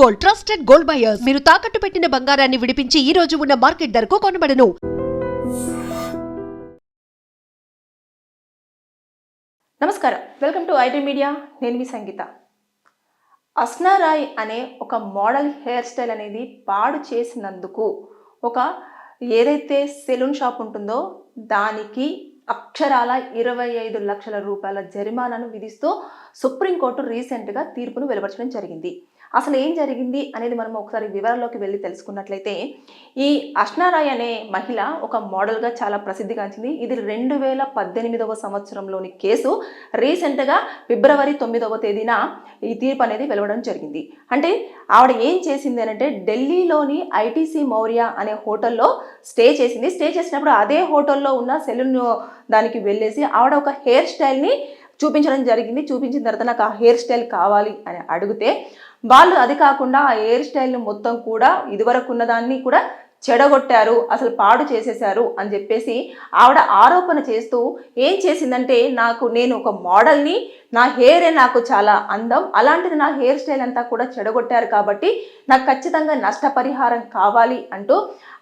Gold, trusted gold buyers. మీరు తాకట్టు పెట్టిన బంగారాన్ని విడిపించి ఈ రోజు ఉన్న మార్కెట్ ధరకు కొనబడను. నమస్కారం, వెల్కమ్ టు ఐటీ మీడియా. నేను మీ సంగీత. అస్నా రాయ్ అనే ఒక మోడల్ హెయిర్ స్టైల్ అనేది పాడు చేసినందుకు ఏదైతే సెలూన్ షాప్ ఉంటుందో దానికి అక్షరాల 25 లక్షల రూపాయల జరిమానాను విధిస్తూ సుప్రీంకోర్టు రీసెంట్గా తీర్పును వెలువరించడం జరిగింది. అసలు ఏం జరిగింది అనేది మనం ఒకసారి వివరాల్లోకి వెళ్ళి తెలుసుకున్నట్లయితే, ఈ అస్నా రాయ్ అనే మహిళ ఒక మోడల్గా చాలా ప్రసిద్ధిగాంచింది. ఇది 2018వ సంవత్సరంలోని కేసు. రీసెంట్గా ఫిబ్రవరి 9వ తేదీన ఈ తీర్పు అనేది వెలువడడం జరిగింది. అంటే ఆవిడ ఏం చేసింది అంటే, ఢిల్లీలోని ఐటీసీ మౌర్య అనే హోటల్లో స్టే చేసింది. స్టే చేసినప్పుడు అదే హోటల్లో ఉన్న సెలూన్ దానికి వెళ్ళేసి ఆవిడ ఒక హెయిర్ స్టైల్ని చూపించడం జరిగింది. చూపించిన తర్వాత నాకు ఆ హెయిర్ స్టైల్ కావాలి అని అడిగితే వాళ్ళు అది కాకుండా ఆ హెయిర్ స్టైల్ని మొత్తం కూడా ఇదివరకు ఉన్నదాన్ని కూడా చెడగొట్టారు, అసలు పాడు చేసేశారు అని చెప్పేసి ఆవిడ ఆరోపణ చేస్తూ ఏం చేసిందంటే, నేను ఒక మోడల్ని, నా హెయిరే నాకు చాలా అందం, అలాంటిది నా హెయిర్ స్టైల్ అంతా కూడా చెడగొట్టారు కాబట్టి నాకు ఖచ్చితంగా నష్టపరిహారం కావాలి అంటూ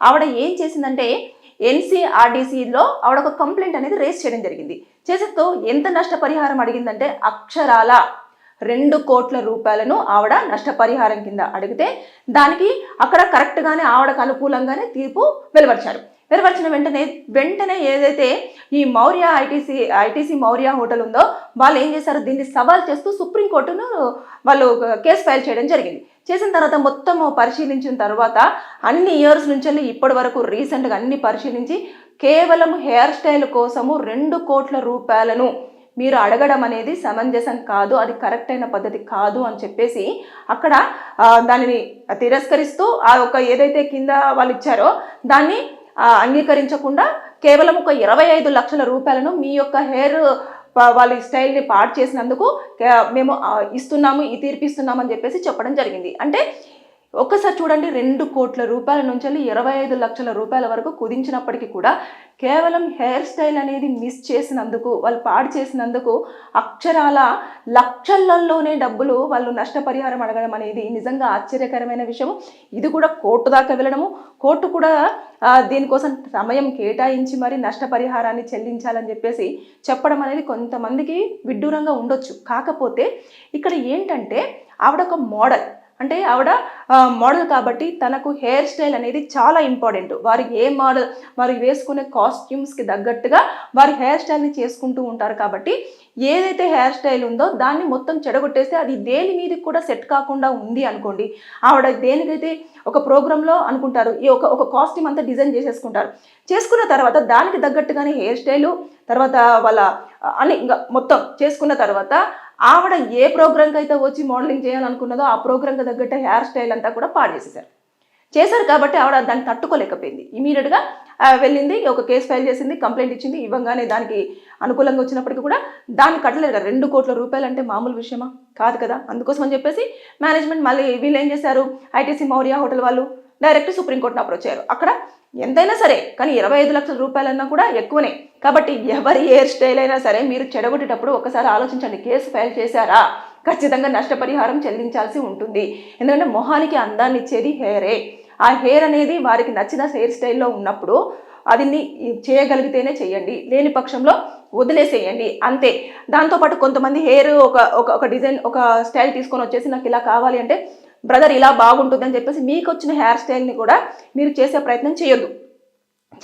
ఆవిడ ఏం చేసిందంటే, NCRDCలో ఆవిడ ఒక కంప్లైంట్ అనేది రేస్ చేయడం జరిగింది. చేసేతో ఎంత నష్టపరిహారం అడిగిందంటే, అక్షరాల 2 కోట్ల రూపాయలను ఆవిడ నష్టపరిహారం కింద అడిగితే దానికి అక్కడ కరెక్ట్గానే ఆవిడకు అనుకూలంగానే తీర్పు వెలువరిచారు. వెలువరిచిన వెంటనే ఏదైతే ఈ మౌర్య ఐటీసీ మౌర్య హోటల్ ఉందో వాళ్ళు ఏం చేశారు, దీన్ని సవాల్ చేస్తూ సుప్రీంకోర్టును వాళ్ళు కేసు ఫైల్ చేయడం జరిగింది. చేసిన తర్వాత మొత్తం పరిశీలించిన తర్వాత అన్ని ఇయర్స్ నుంచి ఇప్పటి వరకు రీసెంట్గా అన్ని పరిశీలించి కేవలం హెయిర్ స్టైల్ కోసము 2 కోట్ల రూపాయలను మీరు అడగడం అనేది సమంజసం కాదు, అది కరెక్ట్ అయిన పద్ధతి కాదు అని చెప్పేసి అక్కడ దానిని తిరస్కరిస్తూ ఏదైతే కింద వాళ్ళు ఇచ్చారో దాన్ని అంగీకరించకుండా కేవలం 25 లక్షల రూపాయలను మీ యొక్క హెయిర్ వాళ్ళ స్టైల్ని పాడు చేసినందుకు మేము ఇస్తున్నాము, ఈ తీర్పు ఇస్తున్నామని చెప్పేసి చెప్పడం జరిగింది. అంటే ఒక్కసారి చూడండి, 2 కోట్ల రూపాయల నుంచి 25 లక్షల రూపాయల వరకు కుదించినప్పటికీ కూడా కేవలం హెయిర్ స్టైల్ అనేది మిస్ చేసినందుకు, వాళ్ళు పాడు చేసినందుకు అక్షరాల లక్షలలోనే డబ్బులు వాళ్ళు నష్టపరిహారం అడగడం అనేది నిజంగా ఆశ్చర్యకరమైన విషయం. ఇది కూడా కోర్టు దాకా వెళ్ళడము, కోర్టు కూడా దీనికోసం సమయం కేటాయించి మరి నష్టపరిహారాన్ని చెల్లించాలని చెప్పేసి చెప్పడం అనేది కొంతమందికి విడ్డూరంగా ఉండొచ్చు. కాకపోతే ఇక్కడ ఏంటంటే ఆవిడ ఒక మోడల్, అంటే ఆవిడ మోడల్ కాబట్టి తనకు హెయిర్ స్టైల్ అనేది చాలా ఇంపార్టెంట్. వారు వేసుకునే కాస్ట్యూమ్స్కి తగ్గట్టుగా వారి హెయిర్ స్టైల్ని చేసుకుంటూ ఉంటారు. కాబట్టి ఏదైతే హెయిర్ స్టైల్ ఉందో దాన్ని మొత్తం చెడగొట్టేస్తే అది దేని మీద కూడా సెట్ కాకుండా ఉంది అనుకోండి. ఆవిడ దేనికైతే ఒక ప్రోగ్రాంలో అనుకుంటారు, ఈ ఒక కాస్ట్యూమ్ అంతా డిజైన్ చేసుకున్న తర్వాత దానికి తగ్గట్టుగానే హెయిర్ స్టైలు తర్వాత వాళ్ళ అని ఇంకా మొత్తం చేసుకున్న తర్వాత ఆవిడ ఏ ప్రోగ్రాంకి అయితే వచ్చి మోడలింగ్ చేయాలనుకున్నదో ఆ ప్రోగ్రాంకి తగ్గట్టు హెయిర్ స్టైల్ అంతా కూడా పాడు చేశారు కాబట్టి ఆవిడ దాన్ని తట్టుకోలేకపోయింది. ఇమీడియట్గా వెళ్ళింది, ఒక కేసు ఫైల్ చేసింది, కంప్లైంట్ ఇచ్చింది. ఇవ్వగానే దానికి అనుకూలంగా వచ్చినప్పటికీ కూడా దాన్ని కట్టలేదు కదా. 2 కోట్ల రూపాయలు అంటే మామూలు విషయమా కాదు కదా. అందుకోసం అని చెప్పేసి మేనేజ్మెంట్ మళ్ళీ వీళ్ళు ఏం చేశారు, ఐటీసీ మౌర్య హోటల్ వాళ్ళు డైరెక్ట్ సుప్రీంకోర్టును అప్రోచ్ అయ్యారు. అక్కడ ఎంతైనా సరే కానీ 25 లక్షల రూపాయలన్నా కూడా ఎక్కువనే. కాబట్టి ఎవరి హెయిర్ స్టైల్ అయినా సరే మీరు చెడగొట్టేటప్పుడు ఒకసారి ఆలోచించండి, కేసు ఫైల్ చేశారా, ఖచ్చితంగా నష్టపరిహారం చెల్లించాల్సి ఉంటుంది. ఎందుకంటే మొహానికి అందాన్ని ఇచ్చేది హెయిరే. ఆ హెయిర్ అనేది వారికి నచ్చిన హెయిర్ స్టైల్లో ఉన్నప్పుడు అది చేయగలిగితేనే చేయండి, లేని పక్షంలో వదిలేసేయండి అంతే. దాంతోపాటు కొంతమంది హెయిర్ ఒక డిజైన్ ఒక స్టైల్ తీసుకొని వచ్చేసి నాకు ఇలా కావాలి అంటే, బ్రదర్ ఇలా బాగుంటుందని చెప్పేసి మీకు వచ్చిన హెయిర్ స్టైల్ని కూడా మీరు చేసే ప్రయత్నం చేయొద్దు.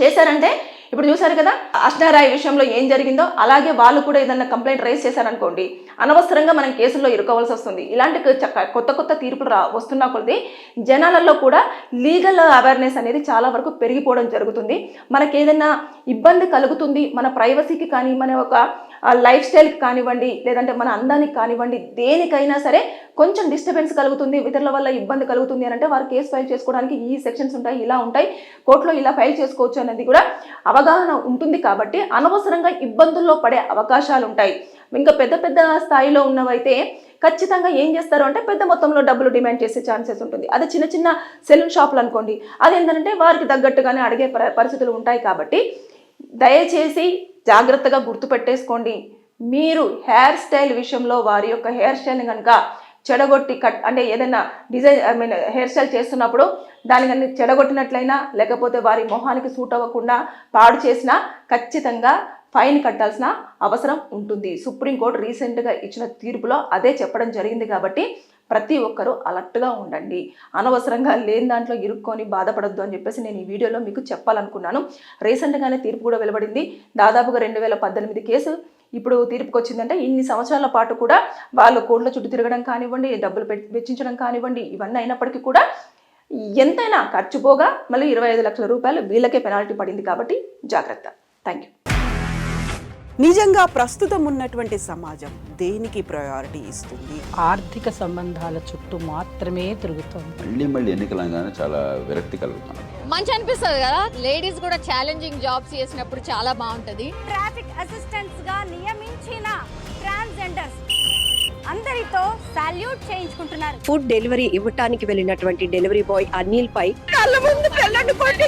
చేశారంటే ఇప్పుడు చూసారు కదా అస్నా రాయ్ విషయంలో ఏం జరిగిందో, అలాగే వాళ్ళు కూడా ఏదన్నా కంప్లైంట్ రైజ్ చేశారనుకోండి, అనవసరంగా మనం కేసుల్లో ఇరుకోవాల్సి వస్తుంది. ఇలాంటి కొత్త తీర్పులు వస్తున్నా కొద్దీ జనాలలో కూడా లీగల్ అవేర్నెస్ అనేది చాలా వరకు పెరిగిపోవడం జరుగుతుంది. మనకి ఏదైనా ఇబ్బంది కలుగుతుంది, మన ప్రైవసీకి కానీ, మన ఒక లైఫ్ స్టైల్కి కానివ్వండి, లేదంటే మన అందానికి కానివ్వండి, దేనికైనా సరే కొంచెం డిస్టర్బెన్స్ కలుగుతుంది, ఇతరుల వల్ల ఇబ్బంది కలుగుతుంది అని అంటే వారు కేసు ఫైల్ చేసుకోవడానికి ఈ సెక్షన్స్ ఉంటాయి, ఇలా ఉంటాయి, కోర్టులో ఇలా ఫైల్ చేసుకోవచ్చు అనేది కూడా అవగాహన ఉంటుంది. కాబట్టి అనవసరంగా ఇబ్బందుల్లో పడే అవకాశాలు ఉంటాయి. ఇంకా పెద్ద స్థాయిలో ఉన్నవైతే ఖచ్చితంగా ఏం చేస్తారు అంటే పెద్ద మొత్తంలో డబ్బులు డిమాండ్ చేసే ఛాన్సెస్ ఉంటుంది. అదే చిన్న సెలూన్ షాపులు అనుకోండి, అదేంటంటే వారికి తగ్గట్టుగానే అడిగే పరిస్థితులు ఉంటాయి. కాబట్టి దయచేసి జాగ్రత్తగా గుర్తుపెట్టేసుకోండి, మీరు హెయిర్ స్టైల్ విషయంలో వారి యొక్క హెయిర్ స్టైల్ని కనుక చెడగొట్టి అంటే ఏదైనా డిజైన్ హెయిర్ స్టైల్ చేస్తున్నప్పుడు దాని కానీ చెడగొట్టినట్లయినా లేకపోతే వారి మొహానికి సూట్ అవ్వకుండా పాడు చేసినా ఖచ్చితంగా ఫైన్ కట్టాల్సిన అవసరం ఉంటుంది. సుప్రీంకోర్టు రీసెంట్గా ఇచ్చిన తీర్పులో అదే చెప్పడం జరిగింది. కాబట్టి ప్రతి ఒక్కరూ అలర్ట్గా ఉండండి, అనవసరంగా లేని దాంట్లో ఇరుక్కొని బాధపడొద్దు అని చెప్పేసి నేను ఈ వీడియోలో మీకు చెప్పాలనుకున్నాను. రీసెంట్గానే తీర్పు కూడా వెలువడింది. దాదాపుగా 2018 కేసు ఇప్పుడు తీర్పుకి వచ్చిందంటే ఇన్ని సంవత్సరాల పాటు కూడా వాళ్ళు కోర్టుల చుట్టూ తిరగడం కానివ్వండి, డబ్బులు వెచ్చించడం కానివ్వండి, ఇవన్నీ అయినప్పటికీ కూడా ఎంతైనా ఖర్చు పోగా మళ్ళీ 25 లక్షల రూపాయలు వీళ్ళకే పెనాల్టీ పడింది. కాబట్టి జాగ్రత్త. Thank you. నిజంగా ప్రస్తుతం ఉన్నటువంటి సమాజం దేనికి ప్రయారిటీ ఇస్తుంది? ఆర్థిక సంబంధాల చుట్టూ మాత్రమే తిరుగుతుంది. మళ్ళీ ఎన్నికలంగానే చాలా విరక్తి కలుగుతాను. మంచి అనిపిస్తుంది కదా, లేడీస్ కూడా ఛాలెంజింగ్ జాబ్స్ చేసినప్పుడు చాలా బాగుంటది. ట్రాఫిక్ అసిస్టెంట్స్ గా నియమించిన ట్రాన్స్జెండర్స్ అందరితో సాల్యూట్ చేయించుకుంటున్నారు. ఫుడ్ డెలివరీ ఇవ్వటానికి వెళ్ళినటువంటి డెలివరీ బాయ్ అనిల్ పై కళ్ళ ముందు పిల్లల్ని కొట్టి